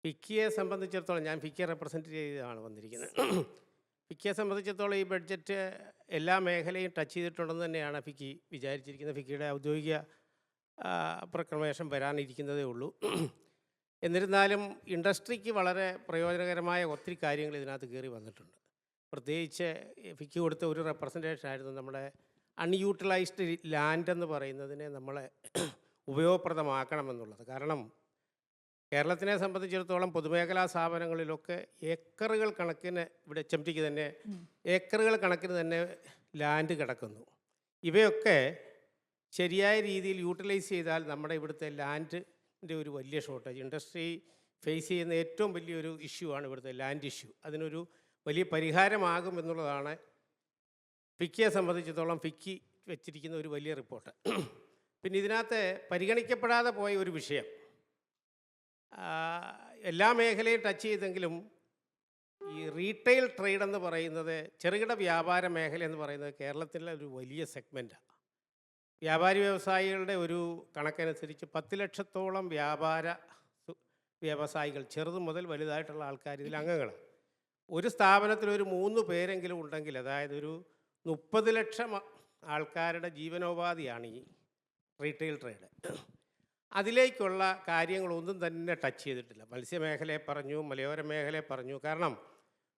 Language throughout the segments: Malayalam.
ഫിക്കിയെ സംബന്ധിച്ചിടത്തോളം ഞാൻ ഫിക്കിയെ റെപ്രസെൻ്റ് ചെയ്താണ് വന്നിരിക്കുന്നത്. ഫിക്കിയെ സംബന്ധിച്ചിടത്തോളം ഈ ബഡ്ജറ്റ് എല്ലാ മേഖലയും ടച്ച് ചെയ്തിട്ടുണ്ടെന്ന് തന്നെയാണ് ഫിക്കി വിചാരിച്ചിരിക്കുന്നത്. ഫിക്കിയുടെ ഔദ്യോഗിക പ്രക്രമേഷൻ വരാനിരിക്കുന്നതേ ഉള്ളൂ. എന്നിരുന്നാലും ഇൻഡസ്ട്രിക്ക് വളരെ പ്രയോജനകരമായ ഒത്തിരി കാര്യങ്ങൾ ഇതിനകത്ത് കയറി വന്നിട്ടുണ്ട്. പ്രത്യേകിച്ച് ഫിക്കി കൊടുത്ത ഒരു റെപ്രസെൻറ്റേഷൻ ആയിരുന്നു നമ്മുടെ അൺയൂട്ടിലൈസ്ഡ് ലാൻഡ് എന്ന് പറയുന്നതിനെ നമ്മളെ ഉപയോഗപ്രദമാക്കണമെന്നുള്ളത്. കാരണം കേരളത്തിനെ സംബന്ധിച്ചിടത്തോളം പൊതുമേഖലാ സ്ഥാപനങ്ങളിലൊക്കെ ഏക്കറുകൾ കണക്കിന്, ഇവിടെ HMTക്ക് തന്നെ ഏക്കറുകൾ കണക്കിന് തന്നെ ലാൻഡ് കിടക്കുന്നു. ഇവയൊക്കെ ശരിയായ രീതിയിൽ യൂട്ടിലൈസ് ചെയ്താൽ നമ്മുടെ ഇവിടുത്തെ ലാൻഡിൻ്റെ ഒരു വലിയ ഷോർട്ടേജ്, ഇൻഡസ്ട്രി ഫേസ് ചെയ്യുന്ന ഏറ്റവും വലിയൊരു ഇഷ്യൂ ആണ് ഇവിടുത്തെ ലാൻഡ് ഇഷ്യൂ. അതിനൊരു വലിയ പരിഹാരമാകും എന്നുള്ളതാണ് ഫിക്കിയെ സംബന്ധിച്ചിടത്തോളം ഫിക്കി വെച്ചിരിക്കുന്ന ഒരു വലിയ റിപ്പോർട്ട്. പിന്നെ ഇതിനകത്ത് പരിഗണിക്കപ്പെടാതെ പോയ ഒരു വിഷയം, എല്ലാ മേഖലയും ടച്ച് ചെയ്തെങ്കിലും ഈ റീറ്റെയിൽ ട്രേഡ് എന്ന് പറയുന്നത്, ചെറുകിട വ്യാപാര മേഖല എന്ന് പറയുന്നത് കേരളത്തിലെ ഒരു വലിയ സെഗ്മെൻറ്റാണ്. വ്യാപാരി വ്യവസായികളുടെ ഒരു കണക്കനുസരിച്ച് 10 ലക്ഷത്തോളം വ്യവസായികൾ, ചെറുത് മുതൽ വലുതായിട്ടുള്ള ആൾക്കാർ ഇതിൽ അംഗങ്ങളാണ്. ഒരു സ്ഥാപനത്തിൽ ഒരു 3 പേരെങ്കിലും ഉണ്ടെങ്കിൽ, അതായത് ഒരു 30 ലക്ഷം ആൾക്കാരുടെ ജീവനോപാധിയാണ് ഈ റീറ്റെയിൽ ട്രേഡ്. അതിലേക്കുള്ള കാര്യങ്ങളൊന്നും തന്നെ ടച്ച് ചെയ്തിട്ടില്ല. മത്സ്യമേഖലയെ പറഞ്ഞു, മലയോര മേഖലയെ പറഞ്ഞു. കാരണം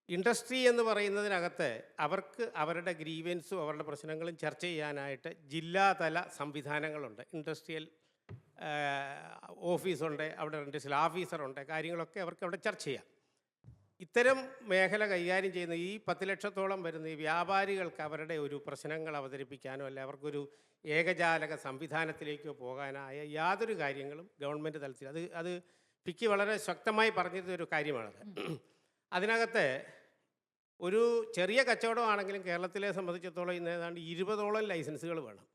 ഇൻഡസ്ട്രി എന്ന് പറയുന്നതിനകത്ത് അവർക്ക് അവരുടെ ഗ്രീവൻസും അവരുടെ പ്രശ്നങ്ങളും ചർച്ച ചെയ്യാനായിട്ട് ജില്ലാതല സംവിധാനങ്ങളുണ്ട്. ഇൻഡസ്ട്രിയൽ ഓഫീസുണ്ട്, അവിടെ ഇൻഡസ്ട്രിയൽ ഓഫീസറുണ്ട്. കാര്യങ്ങളൊക്കെ അവർക്ക് അവിടെ ചർച്ച ചെയ്യാം. ഇത്തരം മേഖല കൈകാര്യം ചെയ്യുന്ന ഈ 10 ലക്ഷത്തോളം വരുന്ന ഈ വ്യാപാരികൾക്ക് അവരുടെ ഒരു പ്രശ്നങ്ങൾ അവതരിപ്പിക്കാനോ അല്ല അവർക്കൊരു ഏകജാലക സംവിധാനത്തിലേക്കോ പോകാനായ യാതൊരു കാര്യങ്ങളും ഗവൺമെൻറ് തലത്തിൽ അത് ഫിക്കി വളരെ ശക്തമായി പറഞ്ഞിരുന്നൊരു കാര്യമാണത്. അതിനകത്ത് ഒരു ചെറിയ കച്ചവടമാണെങ്കിലും കേരളത്തിലെ സംബന്ധിച്ചിടത്തോളം ഇന്ന് ഏതാണ്ട് 20ഓളം ലൈസൻസുകൾ വേണം.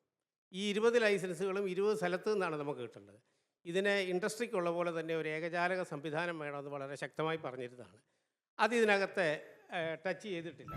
ഈ 20 ലൈസൻസുകളും 20 സ്ഥലത്ത് നിന്നാണ് നമുക്ക് കിട്ടേണ്ടത്. ഇതിന് ഇൻഡസ്ട്രിക്കുള്ള പോലെ തന്നെ ഒരു ഏകജാലക സംവിധാനം വേണമെന്ന് വളരെ ശക്തമായി പറഞ്ഞിരുന്നതാണ്. അത് ഇതിനകത്ത് ടച്ച് ചെയ്തിട്ടില്ല.